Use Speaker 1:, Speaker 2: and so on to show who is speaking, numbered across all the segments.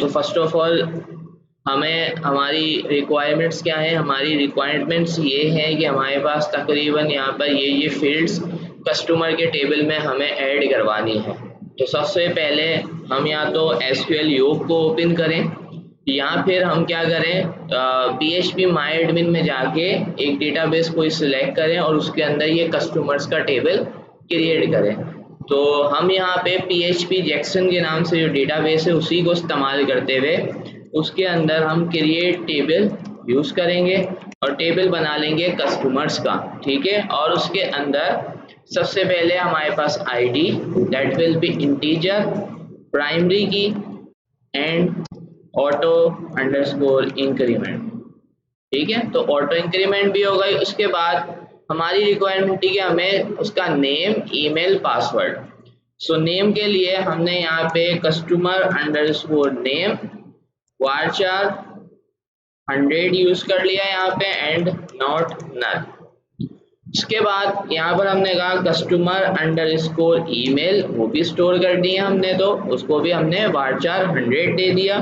Speaker 1: तो first of all हमें हमारी रिक्वायरमेंट्स क्या है, हमारी रिक्वायरमेंट्स ये है कि हमारे पास तकरीबन यहाँ पर ये फील्ड्स कस्टमर के टेबल में हमें ऐड करवानी है। तो सबसे पहले हम या तो एसक्यूएल योग को ओपन करें या फिर हम क्या करें, PHP माई एडमिन में जाके एक डेटाबेस कोई सिलेक्ट करें और उसके अंदर ये कस्टमर्स का टेबल क्रिएट करें। तो हम यहाँ पे PHP जैक्सन के नाम से जो डेटाबेस है उसी को इस्तेमाल करते हुए उसके अंदर हम क्रिएट टेबल यूज करेंगे और टेबल बना लेंगे कस्टमर्स का, ठीक है। और उसके अंदर सबसे पहले हमारे पास ID that will be integer, primary key and auto underscore increment, ठीक है। तो ऑटो इंक्रीमेंट भी हो गई। उसके बाद हमारी रिक्वायरमेंट है हमें उसका name, email, password. So name के लिए हमने यहाँ पे कस्टमर अंडरस्कोर नेम वारचार 100 यूज कर लिया यहाँ पे एंड नॉट नल। उसके बाद यहाँ पर हमने कहा कस्टमर अंडरस्कोर ईमेल, वो भी स्टोर कर दी है हमने, तो उसको भी हमने वारचार 100 दे दिया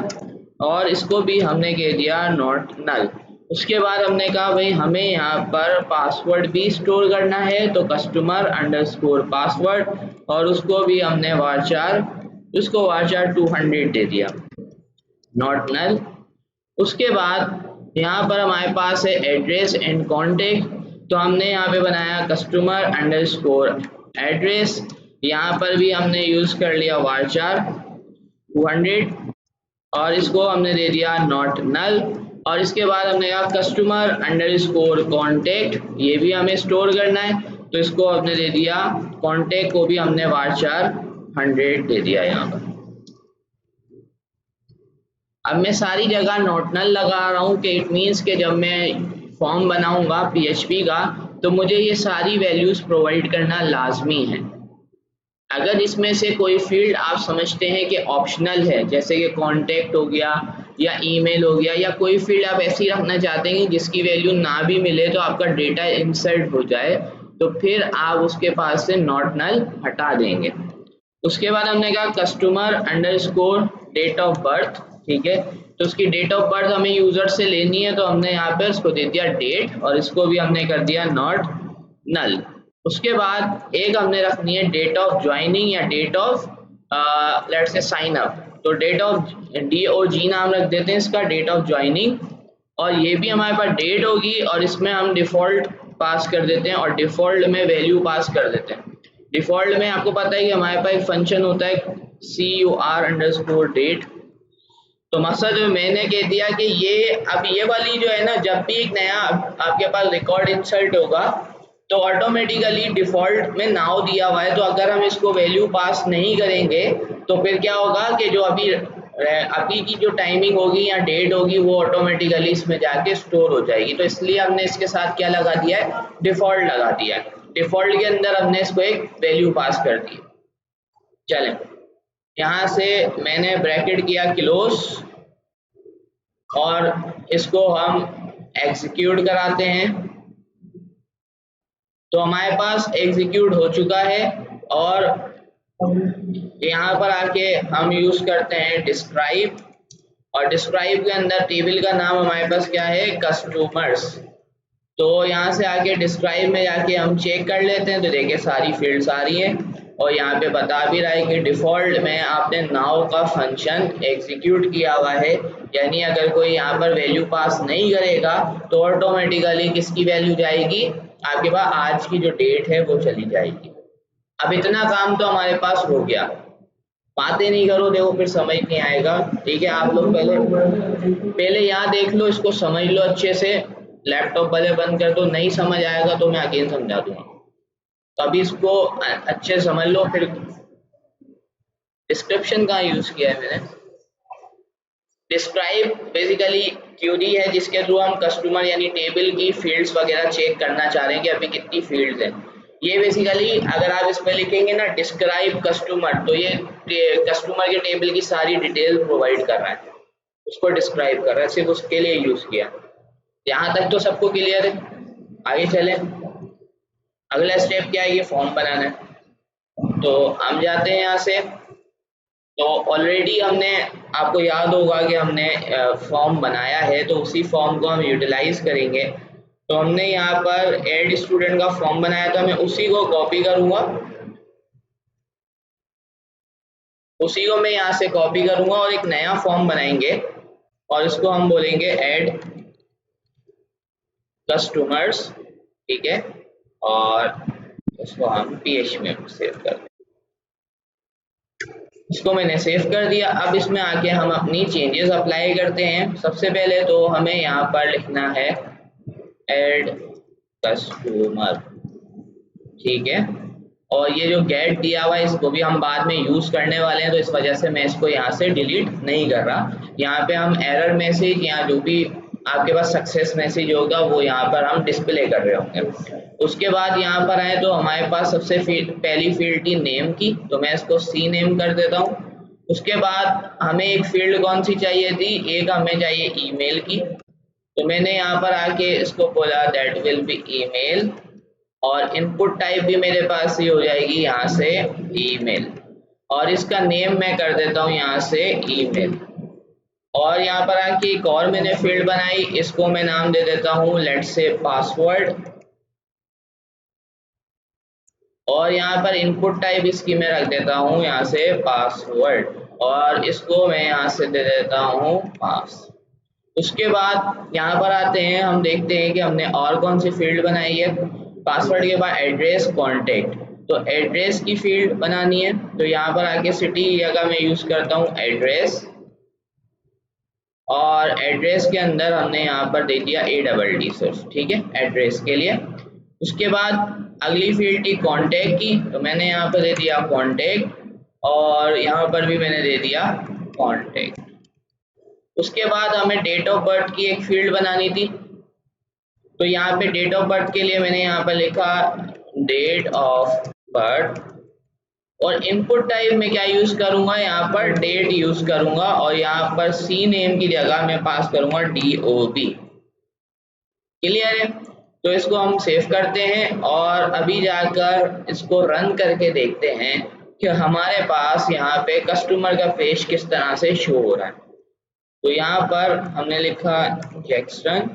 Speaker 1: और इसको भी हमने कह दिया नॉट नल। उसके बाद हमने कहा भाई हमें यहाँ पर पासवर्ड भी स्टोर करना है, तो कस्टमर अंडरस्कोर पासवर्ड और उसको भी हमने वारचार 200 दे दिया, नॉट नल। उसके बाद यहाँ पर हमारे पास है एड्रेस एंड कॉन्टेक्ट, तो हमने यहाँ पे बनाया कस्टमर अंडरस्कोर एड्रेस, यहाँ पर भी हमने यूज कर लिया वारचार 200 और इसको हमने दे दिया नॉट नल। और इसके बाद हमने कहा कस्टमर अंडरस्कोर कॉन्टेक्ट, ये भी हमें स्टोर करना है, तो इसको हमने दे दिया कॉन्टेक्ट को भी हमने वारचार 100 दे दिया यहाँ पर। अब मैं सारी जगह नॉट नल लगा रहा हूँ कि इट मीन्स कि जब मैं फॉर्म बनाऊंगा PHP का तो मुझे ये सारी वैल्यूज प्रोवाइड करना लाजमी है। अगर इसमें से कोई फील्ड आप समझते हैं कि ऑप्शनल है, जैसे कि कॉन्टेक्ट हो गया या ईमेल हो गया, या कोई फील्ड आप ऐसी रखना चाहते हैं जिसकी वैल्यू ना भी मिले तो आपका डेटा इंसर्ट हो जाए, तो फिर आप उसके पास से नॉट नल हटा देंगे। उसके बाद हमने कहा customer underscore date of birth, ठीक है। तो उसकी डेट ऑफ बर्थ हमें यूजर से लेनी है, तो हमने यहाँ पे उसको दे दिया डेट और इसको भी हमने कर दिया नॉट नल। उसके बाद एक हमने रखनी है डेट ऑफ ज्वाइनिंग या date of let's say sign up, तो डेट ऑफ DOG नाम रख देते हैं इसका, डेट ऑफ ज्वाइनिंग, और ये भी हमारे पास डेट होगी और इसमें हम डिफॉल्ट पास कर देते हैं और डिफॉल्ट में वैल्यू पास कर देते हैं। डिफॉल्ट में आपको पता है कि हमारे पास एक फंक्शन होता है CUR_date, तो मकसद मैंने कह दिया कि ये अब ये वाली जो है ना, जब भी एक नया आपके पास रिकॉर्ड इंसर्ट होगा तो ऑटोमेटिकली डिफॉल्ट में नाउ दिया हुआ है, तो अगर हम इसको वैल्यू पास नहीं करेंगे तो फिर क्या होगा कि जो अभी की जो टाइमिंग होगी या डेट होगी वो ऑटोमेटिकली इसमें जाके स्टोर हो जाएगी। तो इसलिए हमने इसके साथ क्या लगा दिया है, डिफॉल्ट लगा दिया है। डिफॉल्ट के अंदर हमने इसको एक वैल्यू पास कर दी। चलें, यहाँ से मैंने ब्रैकेट किया क्लोज और इसको हम एग्जीक्यूट कराते हैं, तो हमारे पास एग्जीक्यूट हो चुका है। और यहाँ पर आके हम यूज करते हैं डिस्क्राइब, और डिस्क्राइब के अंदर टेबल का नाम हमारे पास क्या है, कस्टमर्स। तो यहाँ से आके डिस्क्राइब में जाके हम चेक कर लेते हैं, तो देखिए सारी फील्ड्स आ रही है और यहाँ पे बता भी रहा है कि डिफॉल्ट में आपने नाउ का फंक्शन एग्जीक्यूट किया हुआ है, यानी अगर कोई यहाँ पर वैल्यू पास नहीं करेगा तो ऑटोमेटिकली किसकी वैल्यू जाएगी, आपके पास आज की जो डेट है वो चली जाएगी। अब इतना काम तो हमारे पास हो गया, बातें नहीं करो, देखो फिर समझ नहीं आएगा, ठीक है। आप लोग पहले यहाँ देख लो, इसको समझ लो अच्छे से, लैपटॉप पहले बंद कर दो, नहीं समझ आएगा तो मैं अगेन समझा दूंगा, तो अभी इसको अच्छे से समझ लो। फिर डिस्क्रिप्शन का यूज किया है मैंने। डिस्क्राइब बेसिकली क्यूरी है जिसके थ्रू हम कस्टमर यानी टेबल की फील्ड्स वगैरह चेक करना चाह रहे हैं कि अभी कितनी फील्ड्स हैं। ये बेसिकली अगर आप इसमें लिखेंगे ना डिस्क्राइब कस्टमर, तो ये कस्टमर के टेबल की सारी डिटेल प्रोवाइड कर रहा है, उसको डिस्क्राइब कर रहा है, सिर्फ उसके लिए यूज किया। यहाँ तक तो सबको क्लियर है, आगे चलें। अगला स्टेप क्या है, ये फॉर्म बनाना है। तो हम जाते हैं यहाँ से, तो ऑलरेडी हमने, आपको याद होगा कि हमने फॉर्म बनाया है, तो उसी फॉर्म को हम यूटिलाइज करेंगे। तो हमने यहाँ पर एड स्टूडेंट का फॉर्म बनाया था, मैं उसी को कॉपी करूंगा, उसी को मैं यहाँ से कॉपी करूंगा और एक नया फॉर्म बनाएंगे और इसको हम बोलेंगे ऐड कस्टमर्स, ठीक है। और इसको हम PH में सेव कर दें। इसको मैंने सेव कर दिया। अब इसमें आके हम अपनी चेंजेस अप्लाई करते हैं। सबसे पहले तो हमें यहाँ पर लिखना है ऐड कस्टमर, ठीक है। और ये जो गेट दिया हुआ है इसको भी हम बाद में यूज करने वाले हैं, तो इस वजह से मैं इसको यहाँ से डिलीट नहीं कर रहा। यहाँ पे हम एरर मैसेज या जो भी आपके पास सक्सेस मैसेज होगा वो यहाँ पर हम डिस्प्ले कर रहे होंगे। उसके बाद यहाँ पर आए तो हमारे पास सबसे पहली फील्ड थी नेम की, तो मैं इसको सी नेम कर देता हूँ। उसके बाद हमें एक फील्ड कौन सी चाहिए थी, एक हमें चाहिए ईमेल की, तो मैंने यहाँ पर आके इसको बोला दैट विल बी ईमेल, और इनपुट टाइप भी मेरे पास ये हो जाएगी यहाँ से ईमेल, और इसका नेम मैं कर देता हूँ यहाँ से ईमेल। और यहाँ पर आके एक और मैंने फील्ड बनाई, इसको मैं नाम दे देता हूँ लेट्स से पासवर्ड, और यहाँ पर इनपुट टाइप इसकी मैं रख देता हूँ यहाँ से पासवर्ड, और इसको मैं यहाँ से दे देता हूँ पास। उसके बाद यहाँ पर आते हैं, हम देखते हैं कि हमने और कौन सी फील्ड बनाई है। पासवर्ड के बाद एड्रेस कॉन्टेक्ट, तो एड्रेस की फील्ड बनानी है, तो यहाँ पर आके सिटी जगह मैं यूज करता हूँ एड्रेस, और एड्रेस के अंदर हमने यहाँ पर दे दिया ADD सिर्फ, ठीक है, एड्रेस के लिए। उसके बाद अगली फील्ड थी कॉन्टेक्ट की, तो मैंने यहाँ पर दे दिया कॉन्टेक्ट, और यहाँ पर भी मैंने दे दिया कॉन्टेक्ट। उसके बाद हमें डेट ऑफ बर्थ की एक फील्ड बनानी थी, तो यहाँ पे डेट ऑफ बर्थ के लिए मैंने यहाँ पर लिखा डेट ऑफ बर्थ, और इनपुट टाइप में क्या यूज करूंगा, यहाँ पर डेट यूज करूंगा, और यहाँ पर सी नेम की जगह मैं पास करूंगा DOB। क्लियर है? तो इसको हम सेव करते हैं और अभी जाकर इसको रन करके देखते हैं कि हमारे पास यहाँ पे कस्टमर का पेज किस तरह से शो हो रहा है। तो यहाँ पर हमने लिखा जैक्सन,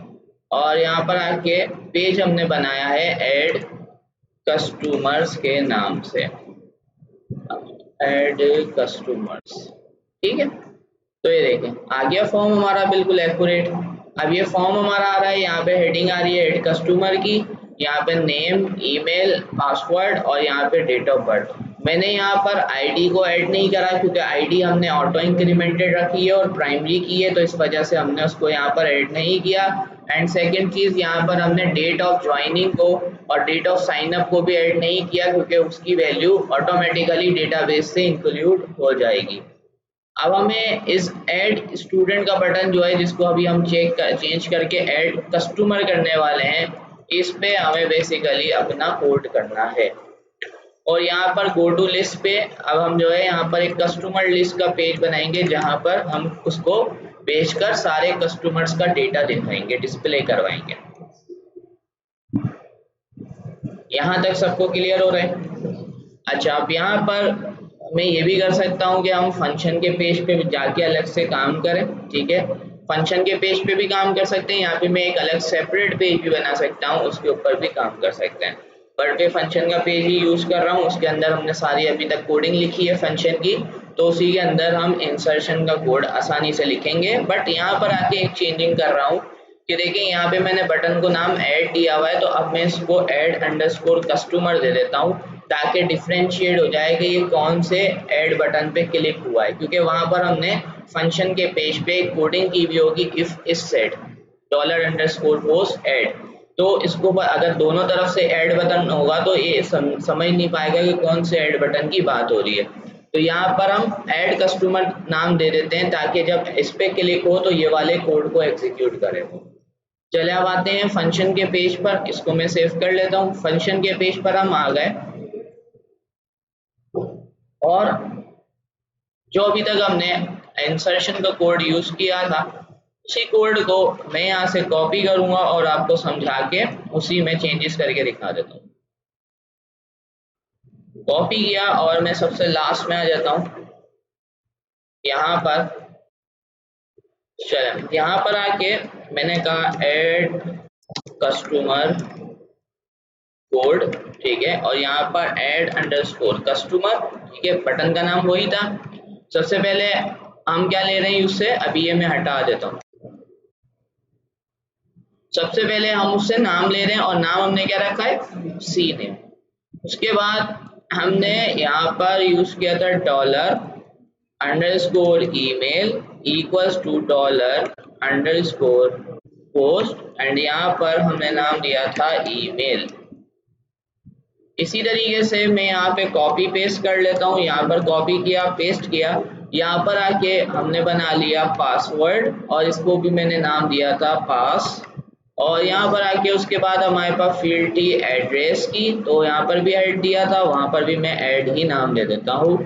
Speaker 1: और यहाँ पर आके पेज हमने बनाया है ऐड कस्टमर्स के नाम से, ऐड कस्टमर्स, ठीक है। तो ये देखें आ गया फॉर्म हमारा बिल्कुल एक्यूरेट। अब ये फॉर्म हमारा आ रहा है, यहाँ पे हेडिंग आ रही है ऐड कस्टमर की, यहाँ पे नेम, ईमेल, पासवर्ड, और यहाँ पे डेट ऑफ बर्थ। मैंने यहाँ पर आईडी को ऐड नहीं करा क्योंकि आईडी हमने ऑटो इंक्रीमेंटेड रखी है और प्राइमरी की है, तो इस वजह से हमने उसको यहाँ पर ऐड नहीं किया। एंड सेकंड चीज, यहाँ पर हमने डेट ऑफ ज्वाइनिंग को और डेट ऑफ साइन अप को भी ऐड नहीं किया क्योंकि उसकी वैल्यू ऑटोमेटिकली डेटाबेस से इंक्लूड हो जाएगी। अब हमें इस ऐड स्टूडेंट का बटन जो है, जिसको अभी हम चेंज करके ऐड कस्टमर करने वाले हैं, इस पे हमें बेसिकली अपना कोड करना है। और यहाँ पर गो टू लिस्ट पे अब हम जो है यहाँ पर एक कस्टमर लिस्ट का पेज बनाएंगे, जहाँ पर हम उसको बेचकर सारे कस्टमर्स का डेटा दिखाएंगे, डिस्प्ले करवाएंगे। यहाँ तक सबको क्लियर हो रहा है? अच्छा, अब यहाँ पर मैं ये भी कर सकता हूँ कि हम फंक्शन के पेज पे जाके अलग से काम करें, ठीक है। फंक्शन के पेज पे भी काम कर सकते हैं, यहाँ पे मैं एक अलग सेपरेट पेज भी बना सकता हूँ, उसके ऊपर भी काम कर सकते हैं। बट मैं फंक्शन का पेज ही यूज कर रहा हूँ, उसके अंदर हमने सारी अभी तक कोडिंग लिखी है फंक्शन की, तो उसी के अंदर हम इंसर्शन का कोड आसानी से लिखेंगे। बट यहाँ पर आके एक चेंजिंग कर रहा हूँ कि देखिए यहाँ पे मैंने बटन को नाम ऐड दिया हुआ है, तो अब मैं इसको ऐड अंडरस्कोर कस्टमर दे देता हूँ ताकि डिफरेंशिएट हो जाए कि ये कौन से ऐड बटन पे क्लिक हुआ है, क्योंकि वहां पर हमने फंक्शन के पेज पे कोडिंग की भी होगी इफ इस सेट $_post ऐड। तो इसको अगर दोनों तरफ से ऐड बटन होगा तो ये समझ नहीं पाएगा कि कौन से ऐड बटन की बात हो रही है। तो यहाँ पर हम ऐड कस्टमर नाम दे देते हैं ताकि जब इस पे क्लिक हो तो ये वाले कोड को एग्जीक्यूट करे। चले अब आते हैं फंक्शन के पेज पर, इसको मैं सेव कर लेता हूँ। फंक्शन के पेज पर हम आ गए और जो अभी तक हमने इंसर्शन का कोड यूज किया था उसी कोड को मैं यहाँ से कॉपी करूंगा और आपको समझा के उसी में चेंजेस करके दिखा देता हूँ। कॉपी किया और मैं सबसे लास्ट में आ जाता हूँ। यहाँ पर चलें, यहाँ पर आके मैंने कहा ऐड कस्टमर कोड, ठीक है, और यहाँ पर ऐड अंडरस्कोर कस्टमर, ठीक है, बटन का नाम वही था। सबसे पहले हम क्या ले रहे हैं उससे, अभी ये मैं हटा देता हूँ। सबसे पहले हम उससे नाम ले रहे हैं और नाम हमने क्या रखा है, सी नेम। उसके बाद हमने यहाँ पर यूज किया था dollar underscore email equals to dollar underscore post and यहाँ पर हमने नाम दिया था ईमेल। इसी तरीके से मैं यहाँ पे कॉपी पेस्ट कर लेता हूँ, यहाँ पर कॉपी किया पेस्ट किया, यहाँ पर आके हमने बना लिया पासवर्ड और इसको भी मैंने नाम दिया था पास। और यहाँ पर आके उसके बाद हमारे पास फील्ड थी एड्रेस की, तो यहाँ पर भी ऐड दिया था, वहाँ पर भी मैं ऐड ही नाम दे देता हूँ।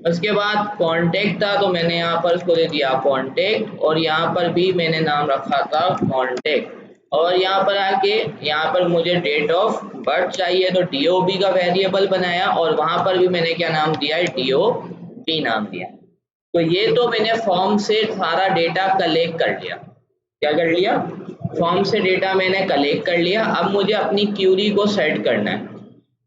Speaker 1: उसके बाद कॉन्टेक्ट था तो मैंने यहाँ पर उसको दे दिया कॉन्टेक्ट और यहाँ पर भी मैंने नाम रखा था कॉन्टेक्ट। और यहाँ पर आके यहाँ पर मुझे डेट ऑफ बर्थ चाहिए तो DOB का वेरिएबल बनाया और वहाँ पर भी मैंने क्या नाम दिया है, DOB नाम दिया। तो ये तो मैंने फॉर्म से सारा डेटा कलेक्ट कर लिया। क्या कर लिया, फॉर्म से डेटा मैंने कलेक्ट कर लिया। अब मुझे अपनी क्यूरी को सेट करना है।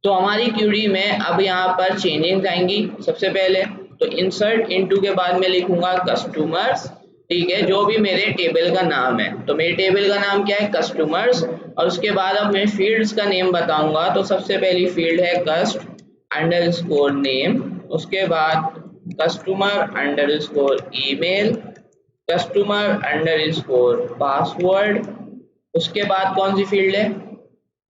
Speaker 1: तो हमारी क्यूरी में अब यहाँ पर चेंजिंग आएंगी। सबसे पहले तो इंसर्ट इनटू के बाद मैं लिखूंगा कस्टमर्स, ठीक है, जो भी मेरे टेबल का नाम है। तो मेरे टेबल का नाम क्या है, कस्टमर्स। और उसके बाद अब मैं फील्ड्स का नेम बताऊंगा। तो सबसे पहली फील्ड है कस्ट अंडरस्कोर नेम, उसके बाद customer underscore email, customer underscore password. उसके बाद कौन सी फील्ड है,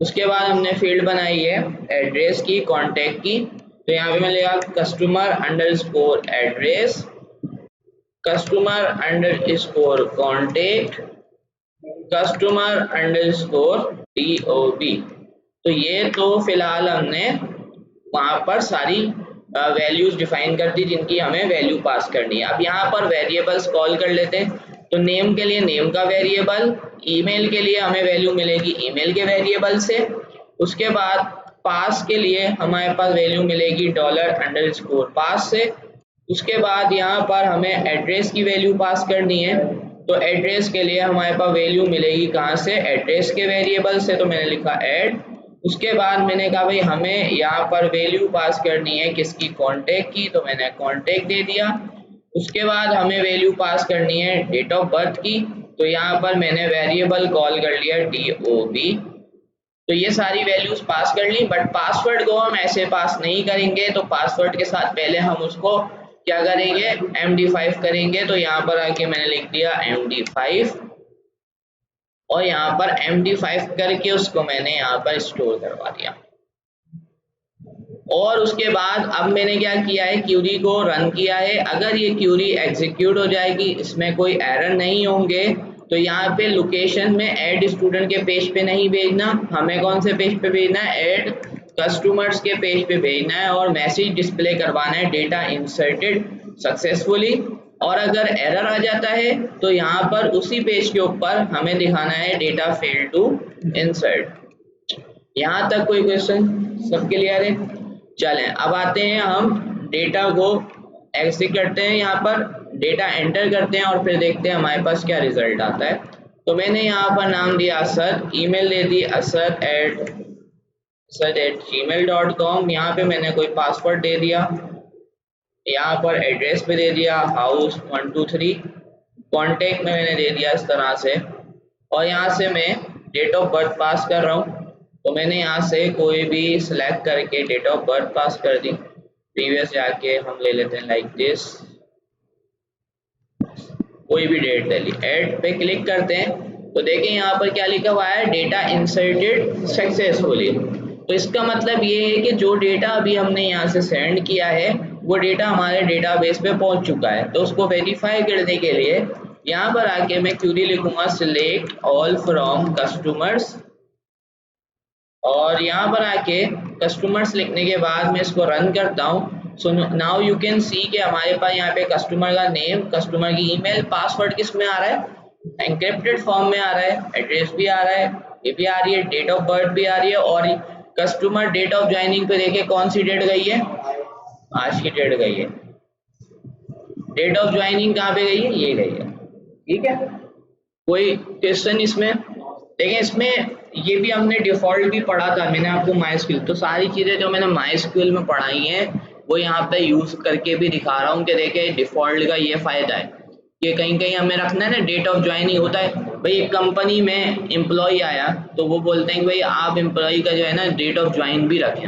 Speaker 1: उसके बाद हमने फील्ड बनाई है एड्रेस की, कांटेक्ट की। तो यहाँ पे मैं लिखा customer underscore address, customer underscore contact, customer underscore DOB। तो ये तो फिलहाल हमने वहां पर सारी वैल्यूज डिफाइन कर दी जिनकी हमें वैल्यू पास करनी है। अब यहाँ पर वेरिएबल्स कॉल कर लेते हैं। तो नेम के लिए नेम का वेरिएबल, ईमेल के लिए हमें वैल्यू मिलेगी ईमेल के वेरिएबल से। उसके बाद पास के लिए हमारे पास वैल्यू मिलेगी डॉलर अंडरस्कोर पास से। उसके बाद यहाँ पर हमें एड्रेस की वैल्यू पास करनी है। तो एड्रेस के लिए हमारे पास वैल्यू मिलेगी कहाँ से, एड्रेस के वेरिएबल से। तो मैंने लिखा ऐड। उसके बाद मैंने कहा भाई हमें यहाँ पर वैल्यू पास करनी है किसकी, कांटेक्ट की। तो मैंने कांटेक्ट दे दिया। उसके बाद हमें वैल्यू पास करनी है डेट ऑफ बर्थ की। तो यहाँ पर मैंने वेरिएबल कॉल कर लिया DOB। तो ये सारी वैल्यूज पास कर ली, बट पासवर्ड को हम ऐसे पास नहीं करेंगे। तो पासवर्ड के साथ पहले हम उसको क्या करेंगे, MD5 करेंगे। तो यहाँ पर आके मैंने लिख दिया MD5 और यहाँ पर MD5 करके उसको मैंने यहाँ पर स्टोर करवा दिया। और उसके बाद अब मैंने क्या किया है, क्यूरी को रन किया है। अगर ये क्यूरी एग्जीक्यूट हो जाएगी, इसमें कोई एरर नहीं होंगे। तो यहाँ पे लोकेशन में ऐड स्टूडेंट के पेज पे नहीं भेजना, हमें कौन से पेज पे भेजना है, ऐड कस्टमर्स के पेज पे भेजना है और मैसेज डिस्प्ले करवाना है डेटा इंसर्टेड सक्सेसफुली। और अगर एरर आ जाता है तो यहाँ पर उसी पेज के ऊपर हमें दिखाना है डेटा फेल टू इंसर्ट। यहाँ तक कोई क्वेश्चन, सब क्लियर है? चलें अब आते हैं हम डेटा को एग्जीक्यूट करते हैं, यहाँ पर डेटा एंटर करते हैं और फिर देखते हैं हमारे पास क्या रिजल्ट आता है। तो मैंने यहाँ पर नाम दिया असद, ईमेल दे दी asad@gmail.com। यहाँ पे मैंने कोई पासवर्ड दे दिया, यहाँ पर एड्रेस पे दे दिया हाउस 123, कॉन्टेक्ट में मैंने दे दिया इस तरह से। और यहाँ से मैं डेट ऑफ बर्थ पास कर रहा हूँ। तो मैंने यहाँ से कोई भी सिलेक्ट करके डेट ऑफ बर्थ पास कर दी। प्रीवियस जाके हम ले लेते हैं लाइक दिस, कोई भी डेट ले ली। ऐड पे क्लिक करते हैं तो देखें यहाँ पर क्या लिखा हुआ है, डेटा इंसर्टेड सक्सेसफुली। तो इसका मतलब ये है कि जो डेटा अभी हमने यहाँ से सेंड किया है वो डेटा हमारे डेटाबेस पे पहुंच चुका है। तो उसको वेरीफाई करने के लिए यहाँ पर आके मैं क्यूरी लिखूंगा सिलेक्ट ऑल फ्रॉम कस्टमर्स और यहाँ पर आके कस्टमर्स लिखने के बाद मैं इसको रन करता हूँ। So now you can see कि हमारे पास यहाँ पे कस्टमर का नेम, कस्टमर की ईमेल, पासवर्ड किस में आ रहा है, एनक्रिप्टेड फॉर्म में आ रहा है, एड्रेस भी आ रहा है, ये भी आ रही है, डेट ऑफ बर्थ भी आ रही है। और कस्टमर डेट ऑफ ज्वाइनिंग पे देखिए कौन सी डेट गई है, आज की डेट गई है। डेट ऑफ ज्वाइनिंग कहाँ पे गई है, ये गई है। ठीक है, कोई क्वेश्चन इसमें? देखिए इसमें ये भी हमने डिफॉल्ट भी पढ़ा था, मैंने आपको माइस्क्यूल, तो सारी चीजें जो मैंने माइस्क्यूल में पढ़ाई हैं वो यहाँ पे यूज करके भी दिखा रहा हूँ कि देखिए डिफॉल्ट का ये फायदा है कि कहीं कहीं हमें रखना है ना, डेट ऑफ ज्वाइनिंग होता है भाई, एक कंपनी में एम्प्लॉय आया तो वो बोलते हैं कि भाई आप एम्प्लॉय का जो है ना डेट ऑफ ज्वाइन भी रखें।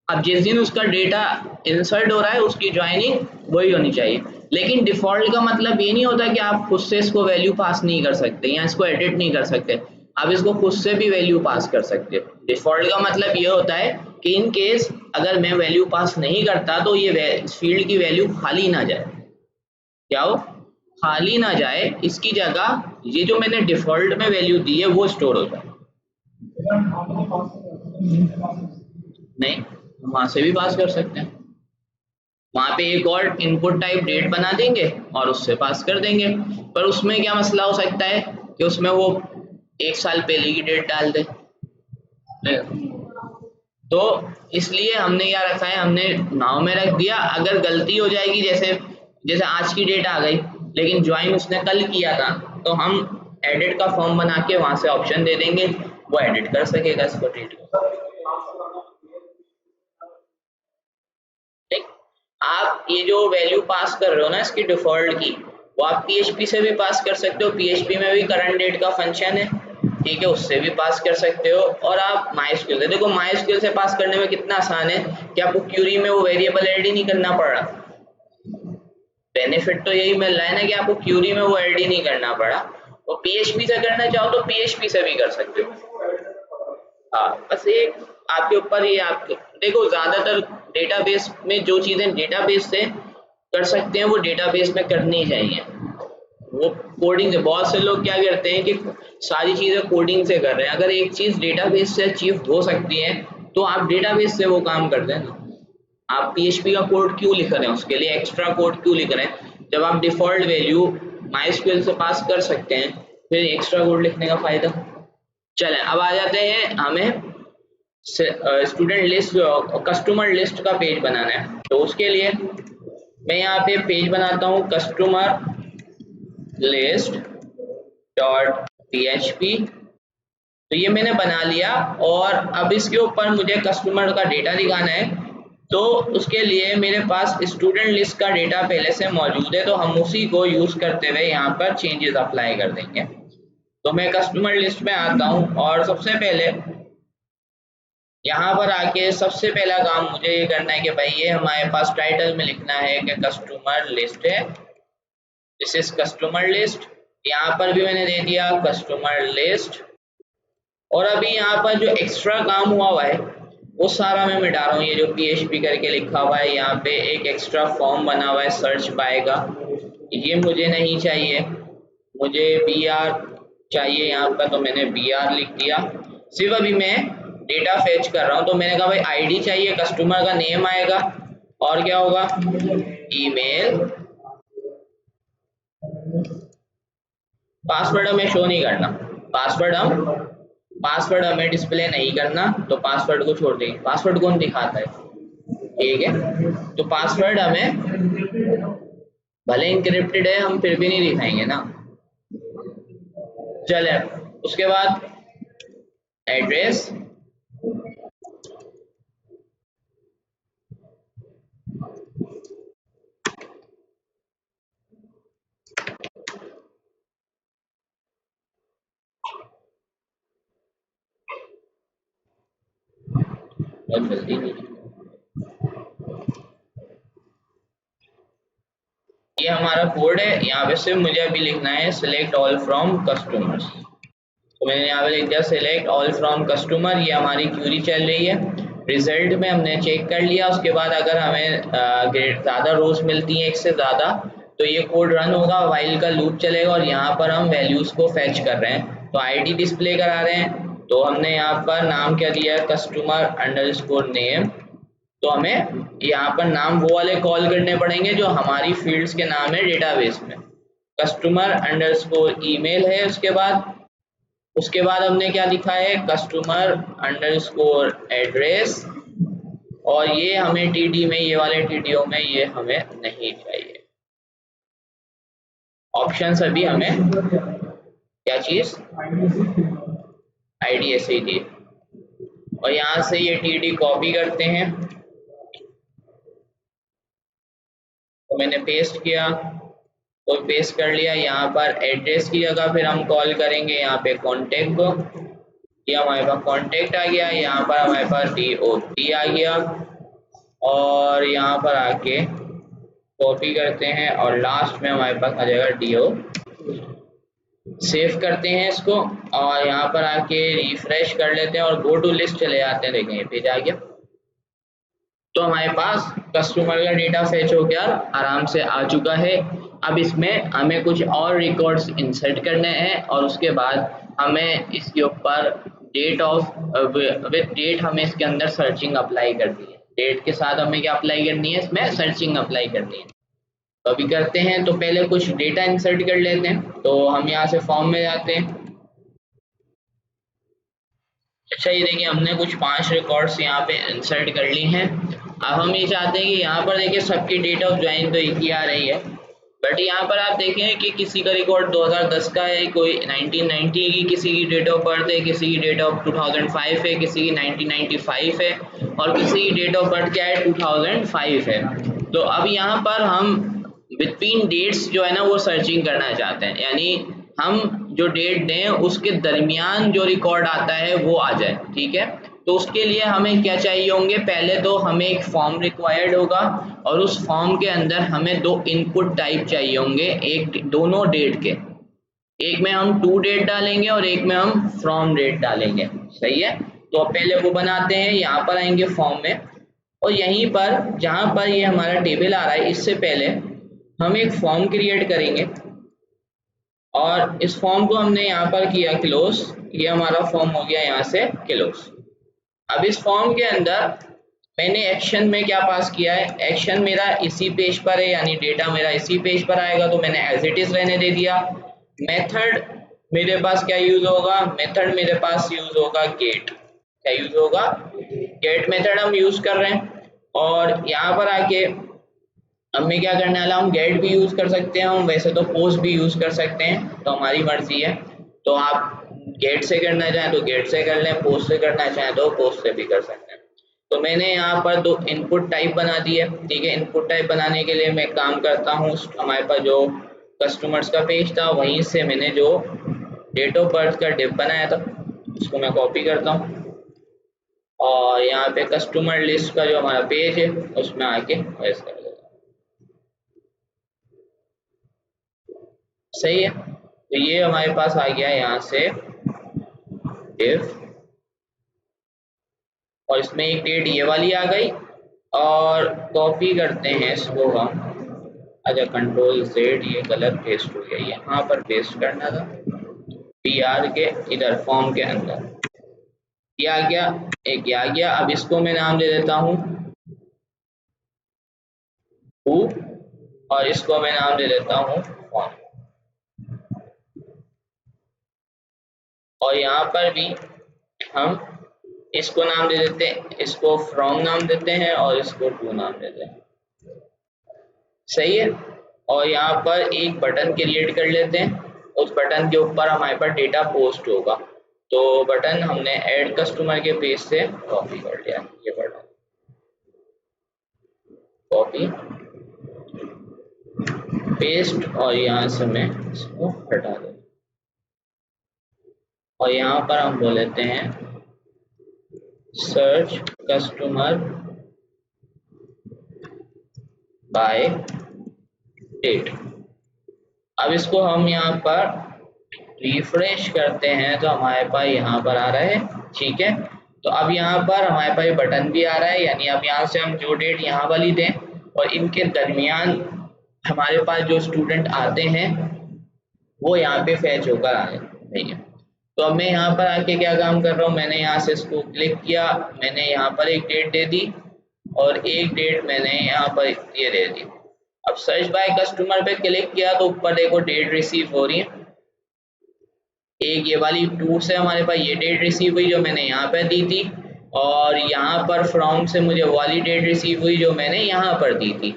Speaker 1: अब जिस दिन उसका डेटा इंसर्ट हो रहा है उसकी ज्वाइनिंग वही होनी चाहिए, लेकिन डिफॉल्ट का मतलब ये नहीं होता कि आप खुद से इसको वैल्यू पास नहीं कर सकते या इसको एडिट नहीं कर सकते, आप इसको खुद से भी वैल्यू पास कर सकते हो। डिफॉल्ट का मतलब ये होता है कि इन केस अगर मैं वैल्यू पास नहीं करता तो ये फील्ड की वैल्यू खाली ना जाए, क्या हो, खाली ना जाए, इसकी जगह ये जो मैंने डिफॉल्ट में वैल्यू दी है वो स्टोर हो जाए। नहीं, हम वहां से भी पास कर सकते हैं, वहां पे एक और इनपुट टाइप डेट बना देंगे और उससे पास कर देंगे, पर उसमें क्या मसला हो सकता है कि उसमें वो 1 साल पहले की डेट डाल दे, तो इसलिए हमने क्या रखा है, हमने नाव में रख दिया। अगर गलती हो जाएगी, जैसे जैसे आज की डेट आ गई लेकिन ज्वाइन उसने कल किया था, तो हम एडिट का फॉर्म बना के वहां से ऑप्शन दे देंगे, वो एडिट कर सकेगा इसको, डेट को। ठीक, आप ये जो वैल्यू पास कर रहे हो ना इसकी डिफॉल्ट की, वो आप पीएचपी से भी पास कर सकते हो, पीएचपी में भी करंट डेट का फंक्शन है, ठीक है, उससे भी पास कर सकते हो। और आप माइस्क्यूल से, देखो माइस्क्यूल से पास करने में कितना आसान है कि आपको क्यूरी में वो वेरिएबल ऐड ही नहीं करना पड़ रहा, बेनिफिट तो यही मिल रहा है ना कि आपको क्यूरी में वो ऐड ही नहीं करना पड़ा, और पीएचपी से करना चाहो तो पीएचपी से भी कर सकते हो। हाँ, बस एक आपके ऊपर, ये आपके देखो, ज्यादातर डेटाबेस में जो चीजें डेटाबेस से कर सकते हैं वो डेटाबेस में करनी चाहिए। वो कोडिंग से, बहुत से लोग क्या करते हैं कि सारी चीजें कोडिंग से कर रहे हैं, अगर एक चीज डेटाबेस से अचीव हो सकती है तो आप डेटाबेस से वो काम कर दें ना। आप पीएचपी का कोड क्यों लिख रहे हैं, उसके लिए एक्स्ट्रा कोड क्यों लिख रहे हैं, जब आप डिफॉल्ट वैल्यू माइस्क्यूएल से पास कर सकते हैं, फिर एक्स्ट्रा कोड लिखने का फायदा। चलें अब आ जाते हैं, हमें स्टूडेंट लिस्ट, कस्टमर लिस्ट का पेज बनाना है, तो उसके लिए मैं यहाँ पे पेज बनाता हूँ कस्टमर लिस्ट डॉट php। तो ये मैंने बना लिया, और अब इसके ऊपर मुझे कस्टमर का डेटा दिखाना है, तो उसके लिए मेरे पास स्टूडेंट लिस्ट का डेटा पहले से मौजूद है, तो हम उसी को यूज करते हुए यहाँ पर चेंजेस अप्लाई कर देंगे। तो मैं कस्टमर लिस्ट में आता हूँ, और सबसे पहले यहाँ पर आके सबसे पहला काम मुझे ये करना है कि भाई ये हमारे पास टाइटल में लिखना है कि कस्टमर लिस्ट है, दिस इज कस्टमर लिस्ट। यहाँ पर भी मैंने दे दिया कस्टमर लिस्ट, और अभी यहाँ पर जो एक्स्ट्रा काम हुआ है वो सारा मैं मिटा रहा हूँ। ये जो PHP करके लिखा हुआ है, यहाँ पे एक एक्स्ट्रा फॉर्म बना हुआ है सर्च बाय का, ये मुझे नहीं चाहिए, मुझे BR चाहिए यहाँ पर, तो मैंने BR लिख दिया। सिर्फ अभी मैं डेटा फेच कर रहा हूँ, तो मैंने कहा भाई आईडी चाहिए, कस्टमर का नेम आएगा, और क्या होगा, ईमेल, पासवर्ड हमें शो नहीं करना, पासवर्ड हमें डिस्प्ले नहीं करना, तो पासवर्ड को छोड़ देंगे, पासवर्ड कौन दिखाता है, ठीक है, तो पासवर्ड हमें भले इंक्रिप्टेड है हम फिर भी नहीं दिखाएंगे ना। चले उसके बाद एड्रेस, बहुत जल्दी नहीं, ये हमारा कोड है, यहाँ पे सिर्फ मुझे अभी लिखना है सिलेक्ट ऑल फ्रॉम कस्टमर्स, तो मैंने यहाँ पे लिख दिया सिलेक्ट ऑल फ्रॉम कस्टमर। ये हमारी क्यूरी चल रही है, रिजल्ट में हमने चेक कर लिया, उसके बाद अगर हमें ज़्यादा रोज मिलती हैं, एक से ज़्यादा, तो ये कोड रन होगा, व्हाइल का लूप चलेगा, और यहाँ पर हम वैल्यूज़ को फैच कर रहे हैं, तो आईडी डिस्प्ले करा रहे हैं, तो हमने यहाँ पर नाम क्या दिया है, कस्टमर अंडरस्कोर नेम, तो हमें यहाँ पर नाम वो वाले कॉल करने पड़ेंगे जो हमारी फील्ड्स के नाम है डेटाबेस में, कस्टमर अंडरस्कोर ईमेल है, उसके बाद हमने क्या लिखा है, कस्टमर अंडरस्कोर एड्रेस, और ये हमें TD में, ये वाले TDO में ये हमें नहीं चाहिए, ऑप्शन अभी हमें क्या चीज IDSA दी, और यहाँ से ये TD कॉपी करते हैं, तो मैंने पेस्ट किया, तो पेस्ट कर लिया। यहाँ पर एड्रेस की जगह फिर हम कॉल करेंगे यहाँ पे कॉन्टेक्ट को, ये हमारे पास कॉन्टेक्ट आ गया, यहाँ पर हमारे पास DOT आ गया, और यहाँ पर आके कॉपी करते हैं और लास्ट में हमारे पास आ जाएगा DO। सेव करते हैं इसको और यहाँ पर आके रिफ्रेश कर लेते हैं और गो टू लिस्ट चले जाते हैं। देखें ये पेज आ गया, तो हमारे पास कस्टमर का डेटा फेच हो गया, आराम से आ चुका है। अब इसमें हमें कुछ और रिकॉर्ड्स इंसर्ट करने हैं और उसके बाद हमें इसके ऊपर डेट ऑफ विद डेट हमें इसके अंदर सर्चिंग अप्लाई करनी है। डेट के साथ हमें क्या अप्लाई करनी है, इसमें सर्चिंग अप्लाई करनी है। तो अभी करते हैं, तो पहले कुछ डेटा इंसर्ट कर लेते हैं। तो हम यहाँ से फॉर्म में जाते हैं। अच्छा ये देखिए हमने कुछ 5 रिकॉर्ड्स यहाँ पे इंसर्ट कर ली हैं। अब हम ये चाहते हैं कि यहाँ पर देखिए सबकी डेट ऑफ ज्वाइन तो एक ही आ रही है, बट यहाँ पर आप देखें कि किसी का रिकॉर्ड 2010 का है, कोई 1990 की किसी की डेट ऑफ बर्थ है, किसी की डेट ऑफ 2005 है, किसी की 1995 है, और किसी की डेट ऑफ बर्थ क्या है 2005 है। तो अब यहाँ पर हम बिटवीन डेट्स जो है ना वो सर्चिंग करना चाहते हैं, यानी हम जो डेट दें उसके दरमियान जो रिकॉर्ड आता है वो आ जाए, ठीक है। तो उसके लिए हमें क्या चाहिए होंगे, पहले तो हमें एक फॉर्म रिक्वायर्ड होगा और उस फॉर्म के अंदर हमें 2 इनपुट टाइप चाहिए होंगे, एक दोनों डेट के, एक में हम टू डेट डालेंगे और एक में हम फ्रॉम डेट डालेंगे, सही है। तो पहले वो बनाते हैं, यहाँ पर आएंगे फॉर्म में, और यहीं पर जहाँ पर ये हमारा टेबल आ रहा है इससे पहले हम एक फॉर्म क्रिएट करेंगे और इस फॉर्म को हमने यहाँ पर किया क्लोज, ये हमारा फॉर्म हो गया यहाँ से क्लोज। अब इस फॉर्म के अंदर मैंने एक्शन में क्या पास किया है, एक्शन मेरा इसी पेज पर है, यानी डेटा मेरा इसी पेज पर आएगा, तो मैंने एज इट इज रहने दे दिया। मेथड मेरे पास क्या यूज होगा, मेथड मेरे पास यूज होगा गेट, क्या यूज होगा, गेट मेथड हम यूज कर रहे हैं। और यहाँ पर आके हमें क्या करने वाला, हम गेट भी यूज कर सकते हैं, हम वैसे तो पोस्ट भी यूज कर सकते हैं, तो हमारी मर्जी है। तो आप गेट से करना चाहें तो गेट से कर लें, पोस्ट से करना चाहें तो पोस्ट से भी कर सकते हैं। तो मैंने यहाँ पर 2 इनपुट टाइप बना दी है, ठीक है। इनपुट टाइप बनाने के लिए मैं काम करता हूँ, हमारे पास जो कस्टमर्स का पेज था वहीं से मैंने जो डेट ऑफ बर्थ का डिप बनाया था उसको मैं कॉपी करता हूँ और यहाँ पे कस्टमर लिस्ट का जो हमारा पेज है उसमें आके पेस्ट कर देता हूँ, सही है। तो ये हमारे पास आ गया यहाँ से डिव, और इसमें एक डेट ये वाली आ गई, और कॉपी करते हैं इसको हम, अच्छा कंट्रोल Z, ये गलत पेस्ट हो गया, यहाँ पर पेस्ट करना था PR के इधर फॉर्म के अंदर, ये आ गया, एक ये आ गया। अब इसको मैं नाम दे देता हूँ हु, और इसको मैं नाम दे देता हूँ फॉर्म, और यहाँ पर भी हम इसको नाम दे देते हैं, इसको फ्रॉम नाम देते हैं और इसको टू नाम देते हैं, सही है। और यहाँ पर एक बटन क्रिएट कर लेते हैं, उस बटन के ऊपर हमारे पास डेटा पोस्ट होगा, तो बटन हमने ऐड कस्टमर के पेज से कॉपी कर लिया, ये बटन कॉपी पेस्ट, और यहाँ से मैं इसको हटा दूँ, और यहाँ पर हम बोल लेते हैं सर्च कस्टमर बाय डेट। अब इसको हम यहाँ पर रिफ्रेश करते हैं तो हमारे पास यहाँ पर आ रहा है, ठीक है। तो अब यहाँ पर हमारे पास बटन भी आ रहा है, यानी अब यहाँ से हम जो डेट यहाँ वाली दें और इनके दरमियान हमारे पास जो स्टूडेंट आते हैं वो यहाँ पे फैच होकर आ रहे हैं। तो अब मैं यहाँ पर आके क्या काम कर रहा हूँ, मैंने यहाँ से इसको क्लिक किया, मैंने यहाँ पर एक डेट दे दी और एक डेट मैंने यहाँ पर ये दे दी। अब सर्च बाय कस्टमर पे क्लिक किया तो ऊपर देखो डेट रिसीव हो रही है, एक ये वाली 2 से हमारे पास ये डेट रिसीव हुई जो मैंने यहाँ पर दी थी, और यहाँ पर फ्रॉम से मुझे वाली डेट रिसीव हुई जो मैंने यहाँ पर दी थी।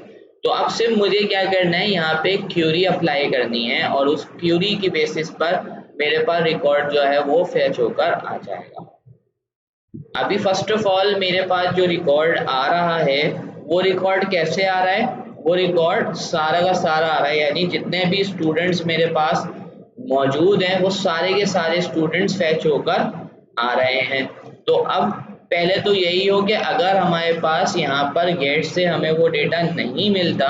Speaker 1: तो अब सिर्फ मुझे क्या करना है, यहाँ पे क्यूरी अप्लाई करनी है और उस क्यूरी की बेसिस पर मेरे पास रिकॉर्ड जो है वो फेच होकर आ जाएगा। अभी फर्स्ट ऑफ ऑल मेरे पास जो रिकॉर्ड आ रहा है वो रिकॉर्ड कैसे आ रहा है, वो रिकॉर्ड सारा का सारा आ रहा है, यानी जितने भी स्टूडेंट्स मेरे पास मौजूद हैं वो सारे के सारे स्टूडेंट्स फैच होकर आ रहे हैं। तो अब पहले तो यही हो कि अगर हमारे पास यहाँ पर गेट से हमें वो डेटा नहीं मिलता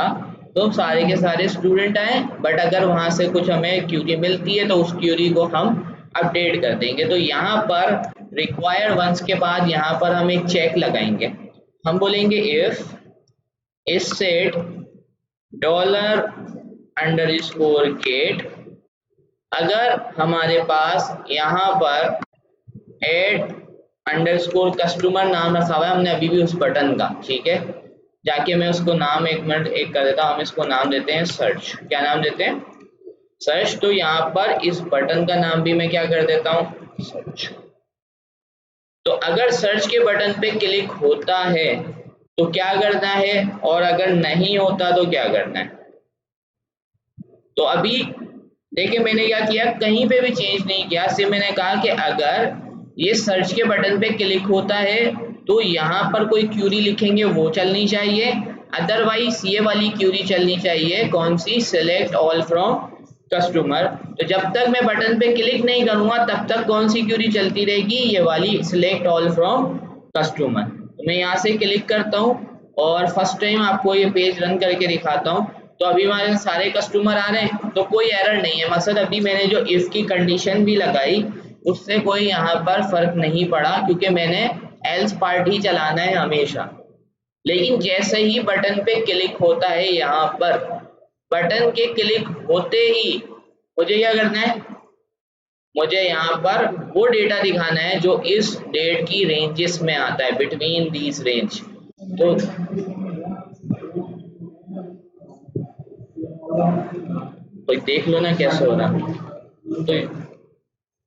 Speaker 1: तो सारे के सारे स्टूडेंट आए, बट अगर वहाँ से कुछ हमें क्यूरी मिलती है तो उस क्यूरी को हम अपडेट कर देंगे। तो यहाँ पर रिक्वायर्ड वंस के बाद यहाँ पर हम एक चेक लगाएंगे, हम बोलेंगे इफ इस सेट $_get, अगर हमारे पास यहाँ पर add_customer नाम रखा हुआ है हमने अभी भी उस बटन का, ठीक है, जाके मैं उसको नाम एक मिनट एक कर देता हूँ, हम इसको नाम देते हैं सर्च। क्या नाम देते हैं? सर्च। तो यहाँ पर इस बटन का नाम भी मैं क्या कर देता हूँ, सर्च। तो अगर सर्च के बटन पे क्लिक होता है तो क्या करना है, और अगर नहीं होता तो क्या करना है। तो अभी देखिए मैंने क्या किया, कहीं पे भी चेंज नहीं किया, सिर्फ मैंने कहा कि अगर ये सर्च के बटन पे क्लिक होता है तो यहाँ पर कोई क्यूरी लिखेंगे वो चलनी चाहिए, अदरवाइज ये वाली क्यूरी चलनी चाहिए, कौन सी, सिलेक्ट ऑल फ्रॉम कस्टमर। तो जब तक मैं बटन पे क्लिक नहीं करूंगा तब तक कौन सी क्यूरी चलती रहेगी, ये वाली सिलेक्ट ऑल फ्रॉम कस्टमर। तो मैं यहाँ से क्लिक करता हूँ और फर्स्ट टाइम आपको ये पेज रन करके दिखाता हूँ। तो अभी हमारे सारे कस्टमर आ रहे हैं तो कोई एरर नहीं है, मकसद अभी मैंने जो इफ की कंडीशन भी लगाई उससे कोई यहाँ पर फर्क नहीं पड़ा क्योंकि मैंने एल्स पार्ट ही चलाना है हमेशा। लेकिन जैसे ही बटन पे क्लिक होता है, यहाँ पर बटन के क्लिक होते ही मुझे क्या करना है, मुझे यहाँ पर वो डेटा दिखाना है जो इस डेट की रेंजेस में आता है, बिटवीन दीज रेंज। तो देख लो ना कैसे हो रहा, तो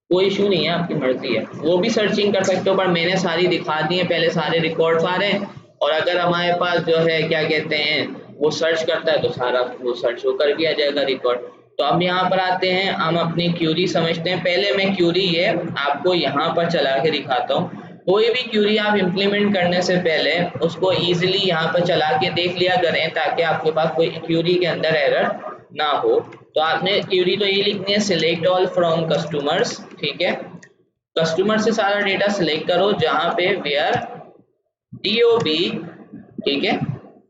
Speaker 1: कोई इशू नहीं है, आपकी मर्जी है, वो भी सर्चिंग कर सकते हो, पर मैंने सारी दिखा दी है, पहले सारे रिकॉर्ड्स आ रहे हैं और अगर हमारे पास जो है क्या कहते हैं वो सर्च करता है तो सारा वो सर्च होकर भी आ जाएगा रिकॉर्ड। तो अब यहाँ पर आते हैं, हम अपनी क्यूरी समझते हैं। पहले मैं क्यूरी ये आपको यहाँ पर चला के दिखाता हूँ। कोई भी क्यूरी आप इम्प्लीमेंट करने से पहले उसको ईजिली यहाँ पर चला के देख लिया करें ताकि आपके पास कोई क्यूरी के अंदर एरर ना हो। तो आपने क्यूरी तो ये लिखनी है, सिलेक्ट ऑल फ्रॉम कस्टमर्स, ठीक है, कस्टमर से सारा डेटा सिलेक्ट करो जहाँ पे वेयर DOB, ठीक है,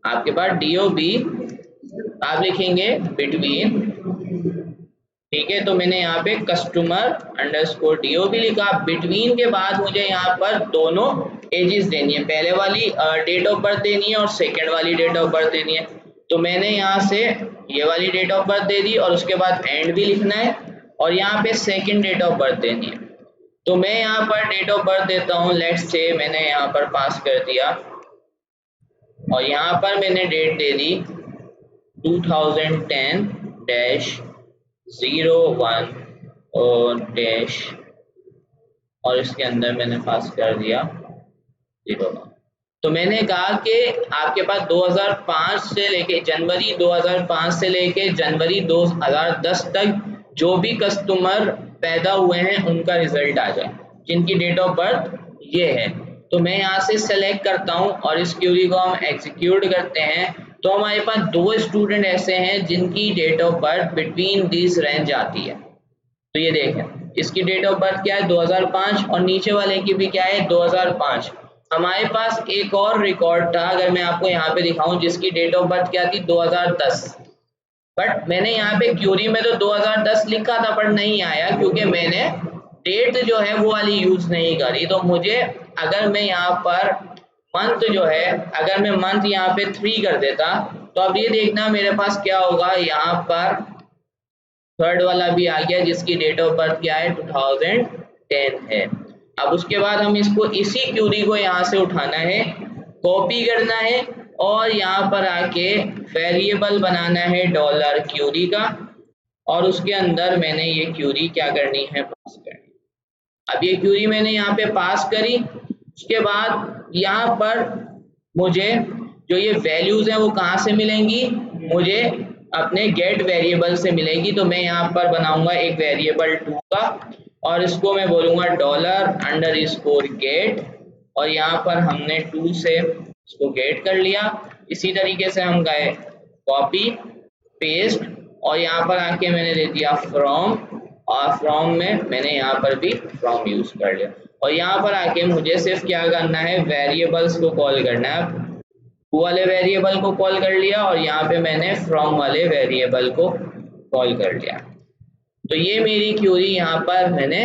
Speaker 1: आपके पास DOB आप लिखेंगे बिटवीन, ठीक है। तो मैंने यहाँ पे कस्टमर अंडरस्कोर DOB लिखा, बिटवीन के बाद मुझे यहाँ पर दोनों एजेस देनी है, पहले वाली डेट ऑफ बर्थ देनी है और सेकेंड वाली डेट ऑफ बर्थ देनी है। तो मैंने यहाँ से ये वाली डेट ऑफ बर्थ दे दी और उसके बाद एंड भी लिखना है और यहाँ पे सेकेंड डेट ऑफ बर्थ देनी है। तो मैं यहाँ पर डेट ऑफ बर्थ देता हूँ, लेट्स से मैंने यहाँ पर पास कर दिया और यहाँ पर मैंने डेट दे दी 2010-01 और डैश और इसके अंदर मैंने पास कर दिया 01। तो मैंने कहा कि आपके पास 2005 से लेके जनवरी 2005 से लेके जनवरी 2010 तक जो भी कस्टमर पैदा हुए हैं उनका रिजल्ट आ जाए जिनकी डेट ऑफ बर्थ ये है। तो मैं यहाँ से सेलेक्ट करता हूँ और इस क्यूरी को हम एग्जीक्यूट करते हैं। तो हमारे पास दो स्टूडेंट ऐसे हैं जिनकी date of birth between this range आती है। तो ये देखें, इसकी डेट ऑफ बर्थ क्या है 2005 और नीचे वाले की भी क्या है 2005। हमारे पास एक और रिकॉर्ड था, अगर मैं आपको यहाँ पे दिखाऊं, जिसकी डेट ऑफ बर्थ क्या थी 2010, बट मैंने यहाँ पे क्यूरी में तो 2010 लिखा था पर नहीं आया क्योंकि मैंने डेट जो है वो वाली यूज नहीं करी। तो मुझे अगर मैं यहाँ पर मंथ जो है, अगर मैं मंथ यहाँ पे 3 कर देता तो अब ये देखना मेरे पास क्या होगा, यहाँ पर थर्ड वाला भी आ गया जिसकी डेट ऑफ बर्थ क्या है 2010 है। अब उसके बाद हम इसको इसी क्यूरी को यहाँ से उठाना है, कॉपी करना है और यहाँ पर आके वेरिएबल बनाना है $क्यूरी का और उसके अंदर मैंने ये क्यूरी क्या करनी है पास करनी। अब ये क्यूरी मैंने यहाँ पे पास करी, उसके बाद यहाँ पर मुझे जो ये वैल्यूज हैं वो कहाँ से मिलेंगी, मुझे अपने गेट वेरिएबल से मिलेगी। तो मैं यहाँ पर बनाऊंगा एक वेरिएबल 2 का और इसको मैं बोलूंगा $_get और यहाँ पर हमने 2 से इसको गेट कर लिया। इसी तरीके से हम गए कॉपी पेस्ट और यहाँ पर आके मैंने दे दिया फ्रॉम और फ्रॉम में मैंने यहाँ पर भी फ्रॉम यूज कर लिया और यहाँ पर आके मुझे सिर्फ क्या करना है, वेरिएबल्स को कॉल करना है। टू वाले वेरिएबल को कॉल कर लिया और यहाँ पे मैंने फ्रॉम वाले वेरिएबल को कॉल कर लिया। तो ये मेरी क्यूरी यहाँ पर मैंने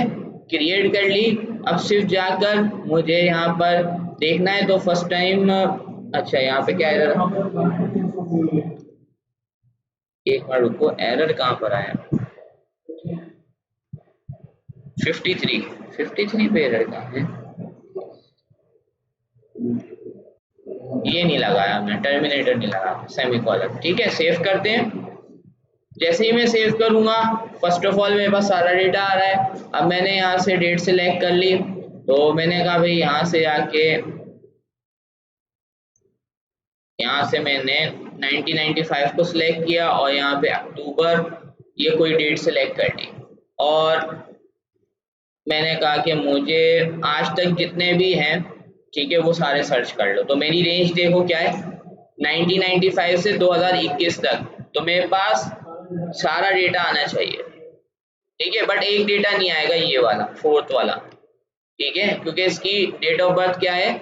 Speaker 1: क्रिएट कर ली। अब सिर्फ जाकर मुझे यहाँ पर देखना है। तो फर्स्ट टाइम अच्छा यहाँ पे क्या एरर, एक बार रुको, एरर कहाँ पर आया, 53 पे एरर कहाँ है, ये नहीं लगाया मैं, टर्मिनेटर नहीं लगाया, सेमीकोलन। ठीक है, सेव करते हैं। जैसे ही मैं सेव करूंगा फर्स्ट ऑफ ऑल मेरे पास सारा डेटा आ रहा है। अब मैंने यहाँ से डेट सेलेक्ट कर ली तो मैंने कहा भाई यहाँ से आके यहाँ से मैंने 1995 को सिलेक्ट किया और यहाँ पे अक्टूबर ये कोई डेट सेलेक्ट कर दी और मैंने कहा कि मुझे आज तक जितने भी हैं, ठीक है, वो सारे सर्च कर लो। तो मेरी रेंज देखो क्या है, 1995 से 2021 तक। तो मेरे पास सारा डेटा आना चाहिए, ठीक है, बट एक डेटा नहीं आएगा, ये वाला 4th वाला, ठीक है, क्योंकि इसकी डेट ऑफ बर्थ क्या है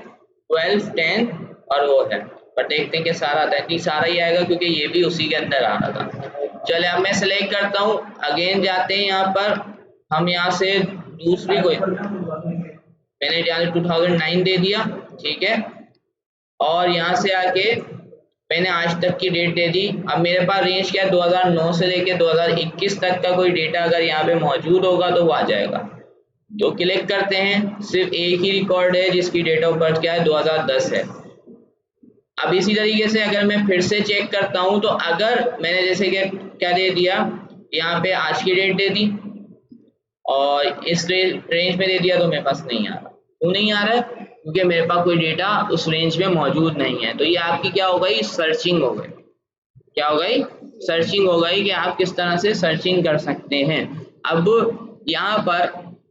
Speaker 1: 12, 10 और वो है। पर देखते हैं कि सारा आता है, नहीं सारा ही आएगा क्योंकि ये भी उसी के अंदर आ रहा था। चले अब मैं सिलेक्ट करता हूँ, अगेन जाते हैं यहाँ पर, हम यहाँ से दूसरी कोई मैंने यहाँ 2009 दे दिया, ठीक है, और यहाँ से आके मैंने आज तक की डेट दे दी। अब मेरे पास रेंज क्या है, 2009 से लेके 2021 तक का कोई डेटा अगर यहाँ पे मौजूद होगा तो वो आ जाएगा। तो क्लिक करते हैं, सिर्फ एक ही रिकॉर्ड है जिसकी डेट ऑफ बर्थ क्या है 2010 है। अब इसी तरीके से अगर मैं फिर से चेक करता हूँ तो अगर मैंने जैसे कि क्या दे दिया, यहाँ पे आज की डेट दे दी और इस रेंज में दे दिया तो मेरे पास नहीं आ रहा। क्यों नहीं आ रहा है, क्योंकि मेरे पास कोई डेटा उस रेंज में मौजूद नहीं है। तो ये आपकी क्या हो गई, सर्चिंग हो गई। क्या हो गई, सर्चिंग हो गई कि आप किस तरह से सर्चिंग कर सकते हैं। अब यहाँ पर